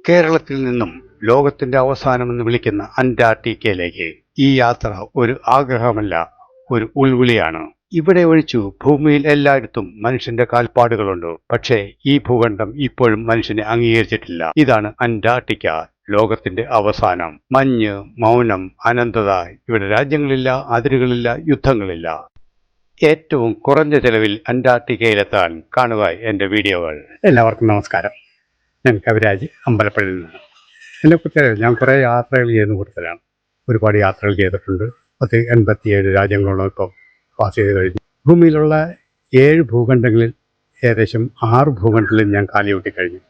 കേരളത്തിൽ നിന്നും ലോകത്തിന്റെ അവസാനമെന്ന് വിളിക്കുന്ന അന്റാർട്ടിക്കയിലേക്ക് ഈ യാത്ര ഒരു ആഗ്രഹമല്ല, ഒരു ഉൾവിളിയാണ്. ഇവിടെ ഒഴിച്ചു ഭൂമിയിൽ എല്ലായിടത്തും മനുഷ്യന്റെ കാൽപ്പാടുകളുണ്ട്. പക്ഷേ ഈ ഭൂഖണ്ഡം ഇപ്പോഴും മനുഷ്യനെ അംഗീകരിച്ചിട്ടില്ല. ഇതാണ് അന്റാർട്ടിക്ക, ലോകത്തിന്റെ അവസാനം. മഞ്ഞ്, മൗനം, അനന്തത. ഇവിടെ രാജ്യങ്ങളില്ല, അതിരുകളില്ല, യുദ്ധങ്ങളില്ല. ഏറ്റവും കുറഞ്ഞ ചെലവിൽ അന്റാർട്ടിക്കയിലെത്താൻ കാണുക എന്റെ വീഡിയോകൾ. എല്ലാവർക്കും നമസ്കാരം. ഞാൻ കവിരാജ്, അമ്പലപ്പള്ളിയിൽ നിന്ന്. എന്നെക്കുറിച്ച് ഞാൻ കുറേ യാത്രകൾ ചെയ്യുന്ന കൂടുതലാണ്. ഒരുപാട് യാത്രകൾ ചെയ്തിട്ടുണ്ട്. 87 രാജ്യങ്ങളോളം ഇപ്പോൾ പാസ് ചെയ്ത് കഴിഞ്ഞു. ഭൂമിയിലുള്ള 7 ഭൂഖണ്ഡങ്ങളിൽ ഏകദേശം 6 ഭൂഖണ്ഡങ്ങളിൽ ഞാൻ കാലുകൂട്ടിക്കഴിഞ്ഞു.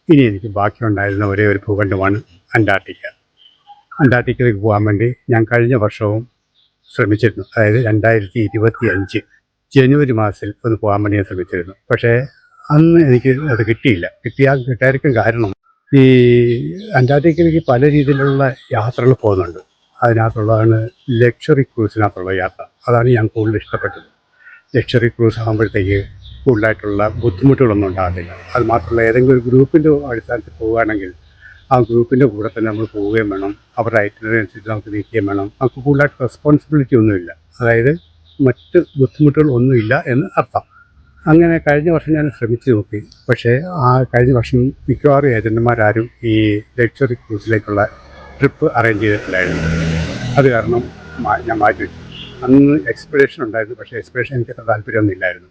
ഇനി എനിക്ക് ബാക്കിയുണ്ടായിരുന്ന ഒരേ ഒരു ഭൂഖണ്ഡമാണ് അന്റാർട്ടിക്ക. അന്റാർട്ടിക്കയിലേക്ക് പോകാൻ വേണ്ടി ഞാൻ കഴിഞ്ഞ വർഷവും ശ്രമിച്ചിരുന്നു. അതായത് 2025 ജനുവരി മാസത്തിൽ ഒന്ന് പോകാൻ വേണ്ടി ഞാൻ ശ്രമിച്ചിരുന്നു. പക്ഷേ അന്ന് എനിക്ക് അത് കിട്ടാതിരിക്കും. കാരണം ഈ അന്റാർട്ടിക്കയിലേക്ക് പല രീതിയിലുള്ള യാത്രകൾ പോകുന്നുണ്ട്. അതിനകത്തുള്ളതാണ് ലക്ഷറി ക്രൂസിനകത്തുള്ള യാത്ര. അതാണ് ഞാൻ കൂടുതൽ ഇഷ്ടപ്പെട്ടത്. ലക്ഷറി ക്രൂസ് ആകുമ്പോഴത്തേക്ക് കൂടുതലായിട്ടുള്ള ബുദ്ധിമുട്ടുകളൊന്നും ഉണ്ടാകത്തില്ല. അത് മാത്രമല്ല, ഏതെങ്കിലും ഒരു ഗ്രൂപ്പിൻ്റെ അടിസ്ഥാനത്തിൽ പോവുകയാണെങ്കിൽ ആ ഗ്രൂപ്പിൻ്റെ കൂടെ തന്നെ നമ്മൾ പോവുകയും വേണം. അവരുടെ ഐറ്റിനറി അനുസരിച്ച് നമുക്ക് നിൽക്കുകയും വേണം. നമുക്ക് കൂടുതലായിട്ട് റെസ്പോൺസിബിലിറ്റി ഒന്നുമില്ല. അതായത് മറ്റ് ബുദ്ധിമുട്ടുകളൊന്നുമില്ല എന്ന് അർത്ഥം. അങ്ങനെ കഴിഞ്ഞ വർഷം ഞാൻ ശ്രമിച്ചു നോക്കി. പക്ഷേ ആ കഴിഞ്ഞ വർഷം മിക്കവാറും ഏജന്റുമാരാരും ഈ ലക്ഷറി ക്രൂസിലേക്കുള്ള ട്രിപ്പ് അറേഞ്ച് ചെയ്തിട്ടില്ലായിരുന്നു. അത് കാരണം ഞാൻ മാറ്റിവെച്ചു. അന്ന് എക്സ്പെഡിഷൻ ഉണ്ടായിരുന്നു. പക്ഷേ എക്സ്പെഡിഷൻ എനിക്ക് അത്ര താല്പര്യമൊന്നുമില്ലായിരുന്നു.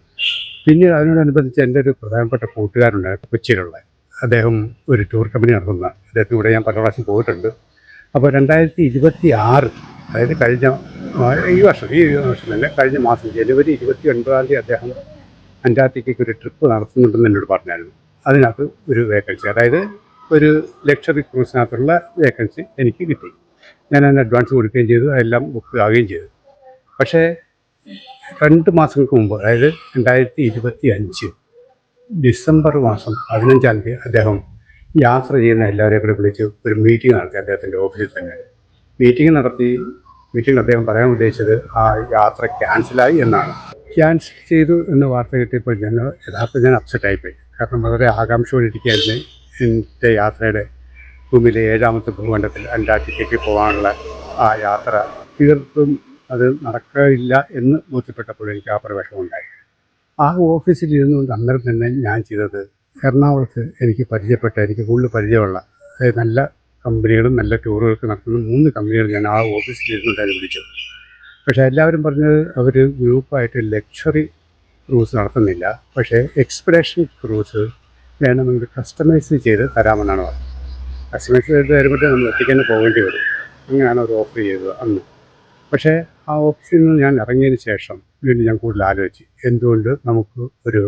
പിന്നീട് അതിനോടനുബന്ധിച്ച് എൻ്റെ ഒരു പ്രധാനപ്പെട്ട കൂട്ടുകാരുണ്ടായിരുന്നു കൊച്ചിയിലുള്ള. അദ്ദേഹം ഒരു ടൂർ കമ്പനി നടത്തുന്ന, അദ്ദേഹത്തിന് കൂടെ ഞാൻ പല പ്രാവശ്യം പോയിട്ടുണ്ട്. അപ്പോൾ 2026, അതായത് ഈ വർഷം തന്നെ കഴിഞ്ഞ മാസം ജനുവരി 29 അദ്ദേഹം അന്റാർട്ടിക്കയ്ക്ക് ഒരു ട്രിപ്പ് നടത്തുന്നുണ്ടെന്ന് എന്നോട് പറഞ്ഞായിരുന്നു. അതിനകത്ത് ഒരു വേക്കൻസി, അതായത് ഒരു ലക്ഷറി ക്രൂസിനകത്തുള്ള വേക്കൻസി എനിക്ക് കിട്ടി. ഞാൻ അതിന് അഡ്വാൻസ് കൊടുക്കുകയും ചെയ്തു. അതെല്ലാം ബുക്ക് ആവുകയും ചെയ്തു. പക്ഷേ 2 മാസങ്ങൾക്ക് മുമ്പ്, അതായത് 2025 ഡിസംബർ മാസം 15 അദ്ദേഹം യാത്ര ചെയ്യുന്ന എല്ലാവരെയും കൂടെ വിളിച്ച് ഒരു മീറ്റിംഗ് നടത്തി. അദ്ദേഹത്തിൻ്റെ ഓഫീസിൽ തന്നെ മീറ്റിംഗ് അദ്ദേഹം പറയാൻ ഉദ്ദേശിച്ചത് ആ യാത്ര ക്യാൻസലായി എന്നാണ്. ക്യാൻസൽ ചെയ്തു എന്ന് വാർത്ത കിട്ടിയപ്പോൾ ഞാൻ അപ്സെറ്റായിപ്പോയി. കാരണം വളരെ ആകാംക്ഷയോടിരിക്കുകയായിരുന്നു എൻ്റെ യാത്രയുടെ ഭൂമിയിലെ 7ാമത്തെ ഭൂഖണ്ഡത്തിൽ അന്റാർട്ടിക്കയ്ക്ക് പോകാനുള്ള ആ യാത്ര. തീർത്തും അത് നടക്കില്ല എന്ന് ബോധ്യപ്പെട്ടപ്പോൾ എനിക്ക് ആ പ്രവേശമുണ്ടായി. ആ ഓഫീസിൽ ഇരുന്നുകൊണ്ട് അന്നേരം തന്നെ ഞാൻ ചെയ്തത്, എറണാകുളത്ത് എനിക്ക് കൂടുതൽ പരിചയമുള്ള, അതായത് നല്ല കമ്പനികളും നല്ല ടൂറുകൾക്ക് നടത്തുന്ന 3 കമ്പനികൾ ഞാൻ ആ ഓഫീസിൽ ഇരുന്നുകൊണ്ട് വിളിച്ചു. പക്ഷേ എല്ലാവരും പറഞ്ഞത് അവർ ഗ്രൂപ്പായിട്ട് ലക്ഷറി ക്രൂസ് നടത്തുന്നില്ല, പക്ഷേ എക്സ്പെഡിഷൻ ക്രൂസ് വേണമെങ്കിൽ കസ്റ്റമൈസ് ചെയ്ത് തരാമെന്നാണ് പറഞ്ഞത്. കസ്റ്റമൈസ് ചെയ്ത് തരുമ്പോഴേ നമ്മൾ ഒറ്റയ്ക്ക് പോകേണ്ടി വരും. അങ്ങനെയാണ് അവർ ഓഫർ ചെയ്തത് അന്ന്. പക്ഷേ ആ ഓഫീസിൽ നിന്ന് ഞാൻ ഇറങ്ങിയതിന് ശേഷം വീണ്ടും ഞാൻ കൂടുതൽ ആലോചിച്ച്, എന്തുകൊണ്ട് നമുക്ക് ഒരു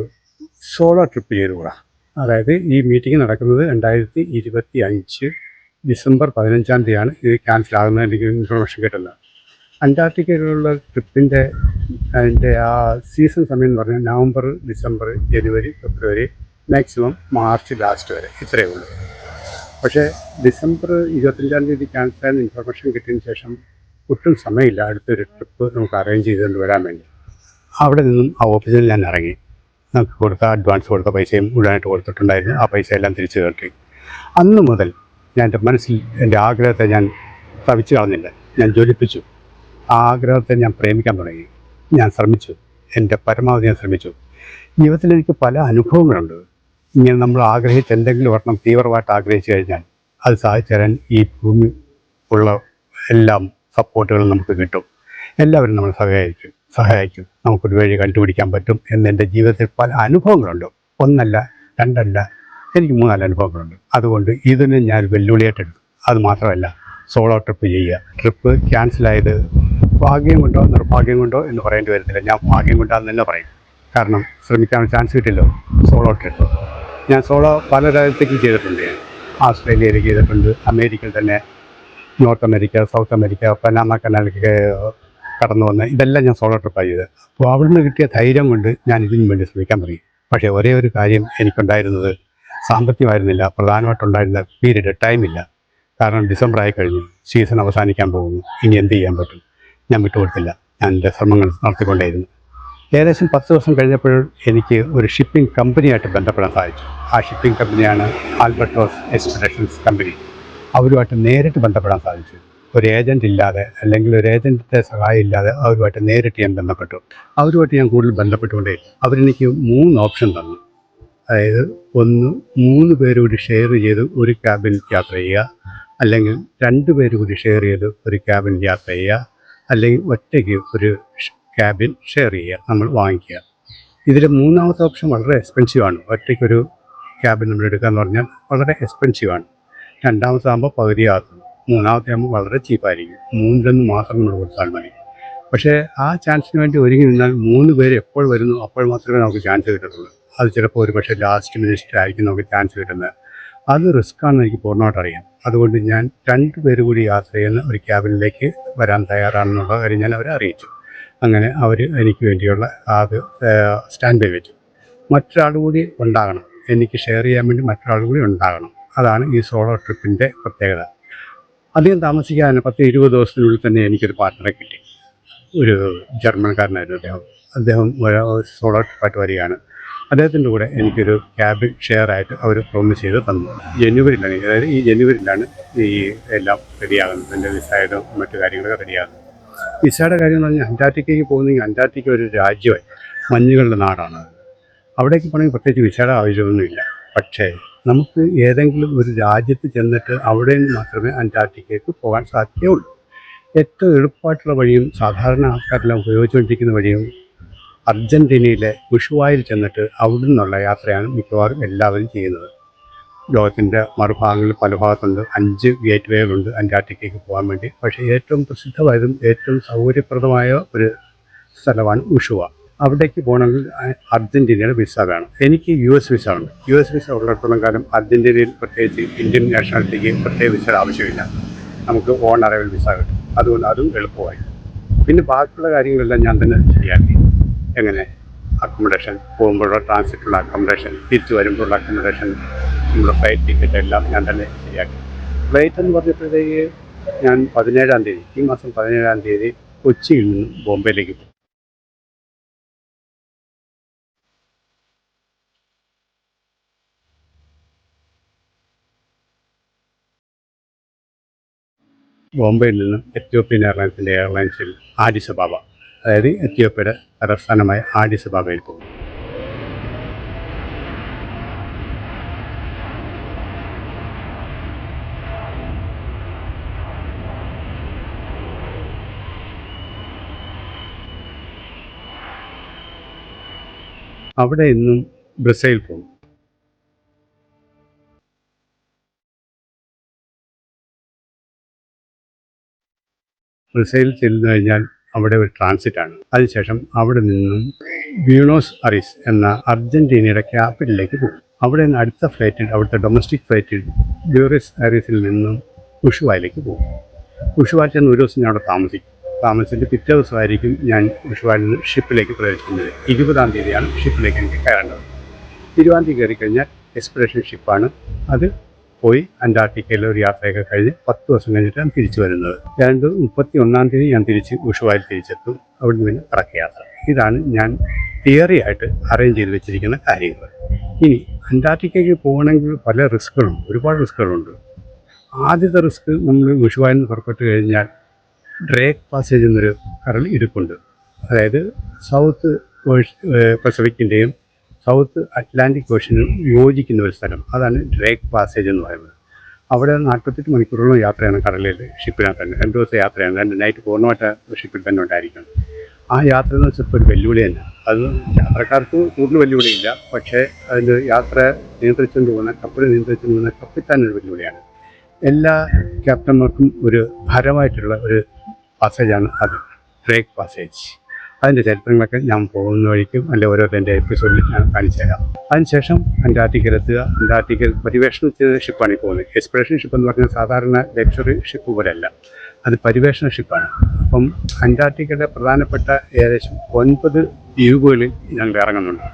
സോളോ ട്രിപ്പ് ചെയ്തുകൂടാ. അതായത് ഈ മീറ്റിംഗ് നടക്കുന്നത് 2025 ഡിസംബർ 15 ഇത് ക്യാൻസൽ ആകുന്നത് എനിക്ക് ഇൻഫർമേഷൻ കിട്ടുന്നത്. അന്റാർട്ടിക്കയിലുള്ള ട്രിപ്പിൻ്റെ അതിൻ്റെ ആ സീസൺ സമയം എന്ന് പറഞ്ഞാൽ നവംബർ, ഡിസംബർ, ജനുവരി, ഫെബ്രുവരി, മാക്സിമം മാർച്ച് ലാസ്റ്റ് വരെ, ഇത്രയേ ഉള്ളൂ. പക്ഷേ ഡിസംബർ 25 ക്യാൻസൽ ഇൻഫർമേഷൻ കിട്ടിയതിന് ശേഷം ഒട്ടും സമയമില്ല അടുത്തൊരു ട്രിപ്പ് നമുക്ക് അറേഞ്ച് ചെയ്തുകൊണ്ട് വരാൻ വേണ്ടി. അവിടെ നിന്നും ആ ഓഫീസിൽ ഞാൻ ഇറങ്ങി. നമുക്ക് അഡ്വാൻസ് കൊടുത്ത പൈസയും മുഴുവനായിട്ട് കൊടുത്തിട്ടുണ്ടായിരുന്നു. ആ പൈസ എല്ലാം തിരിച്ചു കിട്ടി. അന്ന് മുതൽ ഞാൻ എൻ്റെ മനസ്സിൽ എൻ്റെ ആഗ്രഹത്തെ ഞാൻ തവിച്ചു കളഞ്ഞില്ല, ഞാൻ ജ്വലിപ്പിച്ചു. ആ ആഗ്രഹത്തെ ഞാൻ പ്രേമിക്കാൻ തുടങ്ങി. ഞാൻ ശ്രമിച്ചു, എൻ്റെ പരമാവധി ഞാൻ ശ്രമിച്ചു. ജീവിതത്തിൽ എനിക്ക് പല അനുഭവങ്ങളുണ്ട്. ഇങ്ങനെ നമ്മൾ ആഗ്രഹിച്ച് എന്തെങ്കിലും ഒരെണ്ണം തീവ്രമായിട്ട് ആഗ്രഹിച്ചു കഴിഞ്ഞാൽ അത് സാധിച്ചു തരാൻ ഈ ഭൂമി ഉള്ള എല്ലാം സപ്പോർട്ടുകളും നമുക്ക് കിട്ടും. എല്ലാവരും നമ്മളെ സഹായിക്കും. നമുക്കൊരു വഴി കണ്ടുപിടിക്കാൻ പറ്റും എൻ്റെ ജീവിതത്തിൽ പല അനുഭവങ്ങളുണ്ട്. 1 അല്ല 2 അല്ല, എനിക്ക് 3-4 അനുഭവങ്ങളുണ്ട്. അതുകൊണ്ട് ഇതിന് ഞാൻ വെല്ലുവിളിയായിട്ടെടുത്തു. അത് മാത്രമല്ല, സോളോ ട്രിപ്പ് ചെയ്യുക. ട്രിപ്പ് ക്യാൻസലായത് ഭാഗ്യം കൊണ്ടോ നിർഭാഗ്യം കൊണ്ടോ എന്ന് പറയേണ്ടി വരുന്നില്ല. ഞാൻ ഭാഗ്യം കൊണ്ടാന്ന് തന്നെ പറയും. കാരണം ശ്രമിക്കാൻ ചാൻസ് കിട്ടില്ലോ. സോളോ ട്രിപ്പ് ഞാൻ പല രാജ്യത്തേക്കും ചെയ്തിട്ടുണ്ട്. ആസ്ട്രേലിയയിലേക്ക് ചെയ്തിട്ടുണ്ട്, അമേരിക്കയിൽ തന്നെ, north America, south America, Panama കനാലിലേക്ക് കടന്നു വന്ന് ഇതെല്ലാം ഞാൻ സോളോ ട്രിപ്പാണ് ചെയ്തത്. അപ്പോൾ അവിടുന്ന് കിട്ടിയ ധൈര്യം കൊണ്ട് ഞാൻ ഇതിനു വേണ്ടി ശ്രമിക്കാൻ തുടങ്ങി. പക്ഷേ ഒരേ ഒരു കാര്യം എനിക്കുണ്ടായിരുന്നത് സാമ്പത്തികമായിരുന്നില്ല. പ്രധാനമായിട്ടുണ്ടായിരുന്ന ടൈമില്ല. കാരണം ഡിസംബർ ആയി കഴിഞ്ഞു, സീസൺ അവസാനിക്കാൻ പോകുന്നു. ഇനി എന്ത് ചെയ്യാൻ പറ്റും? ഞാൻ വിട്ടുകൊടുത്തില്ല. ഞാൻ എൻ്റെ ശ്രമങ്ങൾ നടത്തിക്കൊണ്ടേയിരുന്നു. ഏകദേശം 10 ദിവസം കഴിഞ്ഞപ്പോൾ എനിക്ക് ഒരു ഷിപ്പിംഗ് കമ്പനിയായിട്ട് ബന്ധപ്പെടാൻ സാധിച്ചു. ആ ഷിപ്പിംഗ് കമ്പനിയാണ് ആൽബർട്ടോസ് എക്സ്പെഡിഷൻസ് കമ്പനി. അവരുമായിട്ട് നേരിട്ട് ബന്ധപ്പെടാൻ സാധിച്ചു. ഒരു ഏജൻറ് ഇല്ലാതെ, അല്ലെങ്കിൽ ഒരു ഏജൻറ്റിൻ്റെ സഹായം ഇല്ലാതെ അവരുമായിട്ട് നേരിട്ട് ഞാൻ ബന്ധപ്പെട്ടു. അവരുമായിട്ട് ഞാൻ കൂടുതൽ ബന്ധപ്പെട്ടുകൊണ്ടേ അവരെനിക്ക് 3 ഓപ്ഷൻ തന്നു. അതായത് ഒന്ന്, 3 പേര് കൂടി ഷെയർ ചെയ്ത് ഒരു ക്യാബിൽ യാത്ര ചെയ്യുക, അല്ലെങ്കിൽ 2 പേര് കൂടി ഷെയർ ചെയ്ത് ഒരു ക്യാബിൽ യാത്ര ചെയ്യുക, അല്ലെങ്കിൽ ഒറ്റയ്ക്ക് ഒരു ക്യാബിൻ ഷെയർ ചെയ്യുക, നമ്മൾ വാങ്ങിക്കുക. ഇതിൽ 3ാമത്തെ ഓപ്ഷൻ വളരെ എക്സ്പെൻസീവാണ്. ഒറ്റയ്ക്കൊരു ക്യാബിൻ നമ്മൾ എടുക്കുക എന്ന് പറഞ്ഞാൽ വളരെ എക്സ്പെൻസീവാണ്. 2ാമത്തെ ആകുമ്പോൾ പകുതിയാകും, 3ാമത്തെ ആകുമ്പോൾ വളരെ ചീപ്പായിരിക്കും. 3 മാത്രം നമ്മൾ കൊടുത്താൽ മതി. പക്ഷേ ആ ചാൻസിന് വേണ്ടി ഒരുങ്ങി നിന്നാൽ 3 പേര് എപ്പോൾ വരുന്നു അപ്പോൾ മാത്രമേ നമുക്ക് ചാൻസ് കിട്ടത്തുള്ളൂ. അത് ചിലപ്പോൾ ഒരു പക്ഷേ ലാസ്റ്റ് മിനിറ്റിലായിരിക്കും നമുക്ക് ചാൻസ് കിട്ടുന്നത്. അത് റിസ്ക്കാണെന്ന് എനിക്ക് പൂർണ്ണമായിട്ട് അറിയാം. അതുകൊണ്ട് ഞാൻ 2 പേര് കൂടി യാത്ര ചെയ്യുന്ന ഒരു ക്യാബിനിലേക്ക് വരാൻ തയ്യാറാണെന്നുള്ള കാര്യം ഞാൻ അവരെ അറിയിച്ചു. അങ്ങനെ അവർ എനിക്ക് വേണ്ടിയുള്ള അത് സ്റ്റാൻഡ് ബൈ വെച്ചു. മറ്റൊരാൾ കൂടി ഉണ്ടാകണം, എനിക്ക് ഷെയർ ചെയ്യാൻ വേണ്ടി മറ്റൊരാൾ കൂടി ഉണ്ടാകണം. അതാണ് ഈ സോളോ ട്രിപ്പിൻ്റെ പ്രത്യേകത. അധികം താമസിക്കാതെ 10-20 ദിവസത്തിനുള്ളിൽ തന്നെ എനിക്കൊരു പാർട്ട്ണറെ കിട്ടി. ഒരു ജർമ്മൻകാരനായിരുന്നു അദ്ദേഹം സോളോ ട്രിപ്പായിട്ട് വരികയാണ്. അദ്ദേഹത്തിൻ്റെ കൂടെ എനിക്കൊരു ക്യാബിൻ ഷെയർ ആയിട്ട് അവർ പ്രോമിസ് ചെയ്ത് തന്നു. ജനുവരിയിലാണ്, അതായത് ഈ ജനുവരിയിലാണ് ഈ എല്ലാം റെഡിയാകുന്നത്. എൻ്റെ വിസയുടെ മറ്റു കാര്യങ്ങളൊക്കെ റെഡിയാകുന്നത്. വിസയുടെ കാര്യം എന്ന് പറഞ്ഞാൽ അന്റാർട്ടിക്കയ്ക്ക് പോകുന്നെങ്കിൽ അന്റാർട്ടിക്ക ഒരു രാജ്യമായി മഞ്ഞുകളുടെ നാടാണ്. അവിടേക്ക് പോകണമെങ്കിൽ പ്രത്യേകിച്ച് വിസയുടെ ആവശ്യമൊന്നുമില്ല. പക്ഷേ നമുക്ക് ഏതെങ്കിലും ഒരു രാജ്യത്ത് ചെന്നിട്ട് അവിടെ നിന്ന് മാത്രമേ അന്റാർട്ടിക്കയ്ക്ക് പോകാൻ സാധിക്കുകയുള്ളൂ. ഏറ്റവും എളുപ്പമായിട്ടുള്ള വഴിയും സാധാരണ ആൾക്കാരെല്ലാം ഉപയോഗിച്ചുകൊണ്ടിരിക്കുന്ന വഴിയും അർജൻറ്റീനയിലെ ഉഷുവായിൽ ചെന്നിട്ട് അവിടെ നിന്നുള്ള യാത്രയാണ് മിക്കവാറും എല്ലാവരും ചെയ്യുന്നത്. ലോകത്തിൻ്റെ മറുഭാഗങ്ങളിൽ പല ഭാഗത്തുണ്ട്. 5 ഗേറ്റ് വേകളുണ്ട് അന്റാർട്ടിക്കയ്ക്ക് പോകാൻ വേണ്ടി. പക്ഷേ ഏറ്റവും പ്രസിദ്ധമായതും ഏറ്റവും സൗകര്യപ്രദമായ ഒരു സ്ഥലമാണ് ഉഷുവ. അവിടേക്ക് പോകണമെങ്കിൽ അർജൻറ്റീനയുടെ വിസ വേണം. എനിക്ക് US വിസ ഉണ്ട്. US വിസ ഉള്ളിടത്തോളം കാലം അർജൻറ്റീനയിൽ പ്രത്യേകിച്ച് ഇന്ത്യൻ നാഷണാലിറ്റിക്ക് പ്രത്യേക വിസയുടെ ആവശ്യമില്ല. നമുക്ക് ഓൺ അറൈവൽ വിസ കിട്ടും. അതുകൊണ്ട് അതും എളുപ്പമായി. പിന്നെ ബാക്കിയുള്ള കാര്യങ്ങളെല്ലാം ഞാൻ തന്നെ ശരിയാക്കി. എങ്ങനെ അക്കോമഡേഷൻ, പോകുമ്പോഴുള്ള ട്രാൻസിറ്റുള്ള അക്കോമഡേഷൻ, തിരിച്ചു വരുമ്പോഴുള്ള അക്കോമഡേഷൻ, നമ്മുടെ ഫ്ലൈറ്റ് ടിക്കറ്റ് എല്ലാം ഞാൻ തന്നെ ശരിയാക്കി. ഫ്ലൈറ്റ് എന്ന് പറഞ്ഞപ്പോഴത്തേക്ക് ഞാൻ 17-ാം തീയതി, ഈ മാസം 17-ാം തീയതി കൊച്ചിയിൽ നിന്നും ബോംബെയിലേക്ക് പോകും. ബോംബെയിൽ നിന്നും എത്യോപ്യൻ എയർലൈൻസിൻ്റെ എയർലൈൻസിൽ ആഡിസ് അബാബ, അതായത് എത്യോപ്യയുടെ തലസ്ഥാനമായ ആഡിസ് അബാബയിൽ പോകും. അവിടെ നിന്നും ബ്രസീൽ പോകും. ബ്രസീൽ ചെല്ലുന്നു കഴിഞ്ഞാൽ അവിടെ ഒരു ട്രാൻസിറ്റാണ്. അതിനുശേഷം അവിടെ നിന്നും ബ്യൂണോസ് അയർസ് എന്ന അർജൻറ്റീനയുടെ ക്യാപിറ്റലിലേക്ക് പോകും. അവിടെ നിന്ന് അടുത്ത ഫ്ലൈറ്റിൽ, അവിടുത്തെ ഡൊമസ്റ്റിക് ഫ്ലൈറ്റിൽ ബ്യൂണോസ് അയർസിൽ നിന്നും ഉഷുവായിലേക്ക് പോകും. ഉഷുവായിൽ ചെന്ന് ഒരു ദിവസം ഞാൻ അവിടെ താമസിച്ചിട്ട് പിറ്റേ ദിവസമായിരിക്കും ഞാൻ ഉഷുവായിൽ നിന്ന് ഷിപ്പിലേക്ക് പ്രവേശിക്കുന്നത്. 20-ാം തീയതിയാണ് ഷിപ്പിലേക്ക് എനിക്ക് കയറേണ്ടത്. 20-ാം തീയതി കയറിക്കഴിഞ്ഞാൽ എക്സ്പെഡിഷൻ ഷിപ്പാണ്. അത് പോയി അന്റാർട്ടിക്കയിൽ ഒരു യാത്രയൊക്കെ കഴിഞ്ഞ് 10 ദിവസം കഴിഞ്ഞിട്ടാണ് തിരിച്ചു വരുന്നത്. 31-ാം തീയതി ഞാൻ തിരിച്ച് ഉഷുവായിൽ തിരിച്ചെത്തും. അവിടുന്ന് പിന്നെ കറക്ക യാത്ര. ഇതാണ് ഞാൻ തിയറി ആയിട്ട് അറേഞ്ച് ചെയ്ത് വെച്ചിരിക്കുന്ന കാര്യങ്ങൾ. ഇനി അന്റാർട്ടിക്കയ്ക്ക് പോകണമെങ്കിൽ പല റിസ്ക്കുകളുണ്ട്, ഒരുപാട് റിസ്ക്കുകളുണ്ട്. ആദ്യത്തെ റിസ്ക്, നമ്മൾ ഉഷുവായിൽ നിന്ന് പുറപ്പെട്ട് കഴിഞ്ഞാൽ ഡ്രേക്ക് പാസേജ് എന്നൊരു കടൽ ഇടുക്കുണ്ട്. അതായത് സൗത്ത് പസഫിക്കിൻ്റെയും സൗത്ത് അറ്റ്ലാന്റിക് ഓഷനും യോജിക്കുന്ന ഒരു സ്ഥലം. അതാണ് ഡ്രേക്ക് പാസേജ് എന്ന് പറയുന്നത്. അവിടെ 48 മണിക്കൂറോളം യാത്രയാണ് കടലിൽ, ഷിപ്പിനകത്ത് തന്നെ. 2 ദിവസത്തെ യാത്രയാണ്. 2 നൈറ്റ് പൂർണ്ണമായിട്ട് ഷിപ്പിൽ തന്നെ ഉണ്ടായിരിക്കണം. ആ യാത്ര എന്ന് വെച്ചാൽ ഒരു വെല്ലുവിളി തന്നെ. അത് യാത്രക്കാർക്ക് കൂടുതൽ വെല്ലുവിളിയില്ല. പക്ഷേ അതിൻ്റെ യാത്ര നിയന്ത്രിച്ചുകൊണ്ട് പോകുന്ന, കപ്പൽ നിയന്ത്രിച്ചുകൊണ്ട് പോകുന്ന കപ്പിത്താനൊരു വെല്ലുവിളിയാണ്. എല്ലാ ക്യാപ്റ്റന്മാർക്കും ഒരു ഭാരമായിട്ടുള്ള ഒരു പാസേജാണ് അത്, ഡ്രേക്ക് പാസേജ്. അതിൻ്റെ ചരിത്രങ്ങളൊക്കെ ഞാൻ പോകുന്ന വഴിക്കും അല്ലെങ്കിൽ ഓരോരുത്തരുടെ എപ്പിസോഡിൽ ഞാൻ കാണിച്ചു തരാം. അതിനുശേഷം അന്റാർട്ടിക്കയിലെത്തുക. അന്റാർട്ടിക്കയിൽ പരിവേഷണം ചെയ്ത ഷിപ്പാണ് ഈ പോകുന്നത്. എക്സ്പ്ലോറേഷൻ ഷിപ്പ് എന്ന് പറഞ്ഞാൽ സാധാരണ ലക്ഷറി ഷിപ്പ് പോലെയല്ല, അത് പരിവേഷണ ഷിപ്പാണ്. അപ്പം അന്റാർട്ടിക്കയുടെ പ്രധാനപ്പെട്ട ഏകദേശം 9 ദ്വീപുകളിൽ ഞങ്ങൾ ഇറങ്ങുന്നുണ്ട്.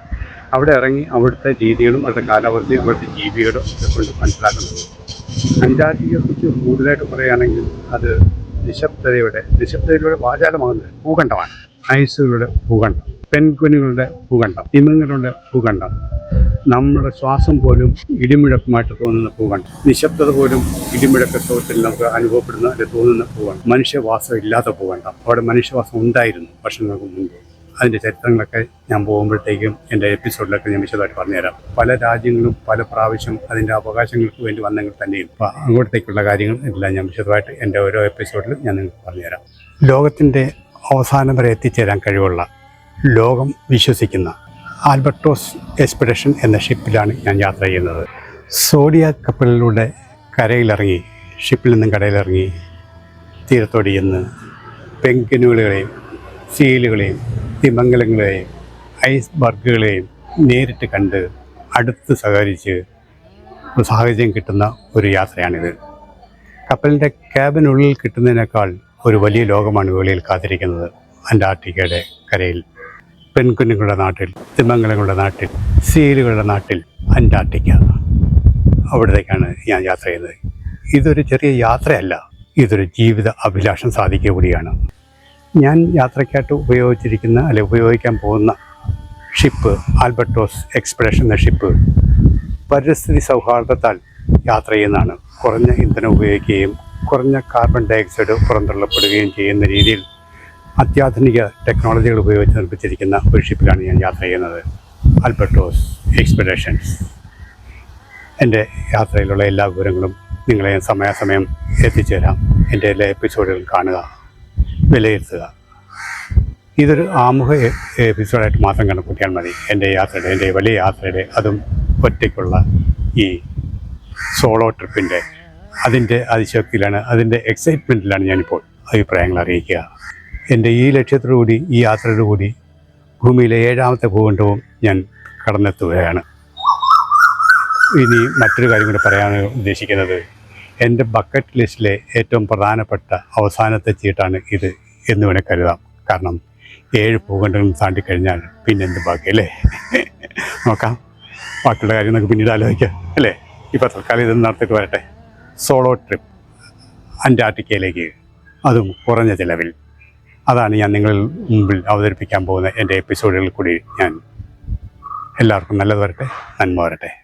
അവിടെ ഇറങ്ങി അവിടുത്തെ രീതികളും അവിടുത്തെ കാലാവസ്ഥയും അവിടുത്തെ ജീവികളും ഒക്കെ കൊണ്ട് മനസ്സിലാക്കുന്നുണ്ട്. അന്റാർട്ടിക്കയെക്കുറിച്ച് കൂടുതലായിട്ട് പറയുകയാണെങ്കിൽ അത് നിശബ്ദതയുടെ വാചാലമാകുന്ന ഭൂഖണ്ഡമാണ്. ഐസുകളുടെ ഭൂഖണ്ഡം, പെൻഗ്വിനുകളുടെ ഭൂഖണ്ഡം, തിമിംഗലങ്ങളുടെ ഭൂഖണ്ഡം, നമ്മുടെ ശ്വാസം പോലും ഇടിമുഴക്കമായിട്ട് തോന്നുന്ന ഭൂഖണ്ഡം, നിശബ്ദത പോലും ഇടിമുഴക്ക ശബ്ദത്തിൽ നമുക്ക് അനുഭവപ്പെടുന്ന അല്ലെങ്കിൽ തോന്നുന്ന ഭൂഖണ്ഡം, മനുഷ്യവാസം ഇല്ലാത്ത ഭൂഖണ്ഡം. അവിടെ മനുഷ്യവാസം ഉണ്ടായിരുന്നു വർഷങ്ങൾക്ക് മുൻപ്. അതിൻ്റെ ചരിത്രങ്ങളൊക്കെ ഞാൻ പോകുമ്പോഴത്തേക്കും എൻ്റെ എപ്പിസോഡിലൊക്കെ ഞാൻ വിശദമായിട്ട് പറഞ്ഞുതരാം. പല രാജ്യങ്ങളും പല പ്രാവശ്യം അതിൻ്റെ അവകാശങ്ങൾക്ക് വേണ്ടി വന്നെങ്കിൽ തന്നെയും അങ്ങോട്ടേക്കുള്ള കാര്യങ്ങൾ എല്ലാം ഞാൻ വിശദമായിട്ട് എൻ്റെ ഓരോ എപ്പിസോഡിലും ഞാൻ നിങ്ങൾക്ക് പറഞ്ഞുതരാം. ലോകത്തിൻ്റെ അവസാനം വരെ എത്തിച്ചേരാൻ കഴിവുള്ള, ലോകം വിശ്വസിക്കുന്ന ആൽബർട്ടോസ് എക്സ്പെഡിഷൻ എന്ന ഷിപ്പിലാണ് ഞാൻ യാത്ര ചെയ്യുന്നത്. സോഡിയാക് കപ്പലിലൂടെ കരയിലിറങ്ങി, ഷിപ്പിൽ നിന്നും കരയിലിറങ്ങി തീരത്തോട് ചെന്ന് പെൻഗ്വിനുകളെയും സീലുകളെയും തിമംഗലങ്ങളെയും ഐസ്ബർഗുകളെയും നേരിട്ട് കണ്ട് അടുത്ത് സഹകരിച്ച് ഒരു സാഹചര്യം കിട്ടുന്ന ഒരു യാത്രയാണിത്. കപ്പലിൻ്റെ ക്യാബിനുള്ളിൽ കിട്ടുന്നതിനേക്കാൾ ഒരു വലിയ ലോകമാണ് വെളിയിൽ കാത്തിരിക്കുന്നത്. അന്റാർട്ടിക്കയുടെ കരയിൽ, പെൻഗ്വിനുകളുടെ നാട്ടിൽ, തിമംഗലങ്ങളുടെ നാട്ടിൽ, സീലുകളുടെ നാട്ടിൽ, അന്റാർട്ടിക്ക. അവിടത്തേക്കാണ് ഞാൻ യാത്ര ചെയ്യുന്നത്. ഇതൊരു ചെറിയ യാത്രയല്ല, ഇതൊരു ജീവിത അഭിലാഷം സാധിക്കുക കൂടിയാണ്. ഞാൻ യാത്രയ്ക്കായിട്ട് ഉപയോഗിച്ചിരിക്കുന്ന അല്ലെങ്കിൽ ഉപയോഗിക്കാൻ പോകുന്ന ഷിപ്പ് ആൽബർട്ടോസ് എക്സ്പെഡിഷൻ എന്ന ഷിപ്പ് പരിസ്ഥിതി സൗഹാർദ്ദത്താൽ യാത്ര ചെയ്യുന്നതാണ്. കുറഞ്ഞ ഇന്ധനം ഉപയോഗിക്കുകയും കുറഞ്ഞ കാർബൺ ഡയോക്സൈഡ് പുറന്തള്ളപ്പെടുകയും ചെയ്യുന്ന രീതിയിൽ അത്യാധുനിക ടെക്നോളജികൾ ഉപയോഗിച്ച് നിർമ്മിച്ചിരിക്കുന്ന ഒരു ഷിപ്പിലാണ് ഞാൻ യാത്ര ചെയ്യുന്നത്, ആൽബർട്ടോസ് എക്സ്പെഡിഷൻസ്. എൻ്റെ യാത്രയിലുള്ള എല്ലാ വിവരങ്ങളും നിങ്ങളെ സമയാസമയം എത്തിച്ചേരാം. എൻ്റെ എല്ലാ എപ്പിസോഡുകളും കാണുക, വിലയിരുത്തുക. ഇതൊരു ആമുഖ എപ്പിസോഡായിട്ട് മാത്രം കണക്കൂട്ടിയാൽ മതി. എൻ്റെ യാത്രയുടെ, എൻ്റെ വലിയ യാത്രയുടെ, അതും ഒറ്റയ്ക്കുള്ള ഈ സോളോ ട്രിപ്പിൻ്റെ അതിൻ്റെ അതിശക്തിയിലാണ്, അതിൻ്റെ എക്സൈറ്റ്മെൻറ്റിലാണ് ഞാനിപ്പോൾ അഭിപ്രായങ്ങൾ അറിയിക്കുക. എൻ്റെ ഈ ലക്ഷ്യത്തോടുകൂടി, ഈ യാത്രയോടുകൂടി ഭൂമിയിലെ 7ാമത്തെ ഭൂഖണ്ഡവും ഞാൻ കടന്നെത്തുകയാണ്. ഇനി മറ്റൊരു കാര്യം കൂടി പറയാൻ ഉദ്ദേശിക്കുന്നത്, എൻ്റെ ബക്കറ്റ് ലിസ്റ്റിലെ ഏറ്റവും പ്രധാനപ്പെട്ട അവസാനത്തെ ചീട്ടാണ് ഇത് എന്ന് വേണേൽ കരുതാം. കാരണം 7 ഭൂഖണ്ഡങ്ങൾ താണ്ടിക്കഴിഞ്ഞാൽ പിന്നെന്ത് ബാക്കിയല്ലേ? നോക്കാം, ബാക്കിയുള്ള കാര്യം നമുക്ക് പിന്നീട് ആലോചിക്കാം അല്ലേ? ഇപ്പോൾ തൽക്കാലം ഇതൊന്നും നടത്തിയിട്ട് വരട്ടെ. സോളോ ട്രിപ്പ് അന്റാർട്ടിക്കയിലേക്ക്, അതും കുറഞ്ഞ ചിലവിൽ. അതാണ് ഞാൻ നിങ്ങളിൽ മുമ്പിൽ അവതരിപ്പിക്കാൻ പോകുന്ന എൻ്റെ എപ്പിസോഡുകളിൽ കൂടി. ഞാൻ എല്ലാവർക്കും നല്ലത് വരട്ടെ, നന്മ വരട്ടെ.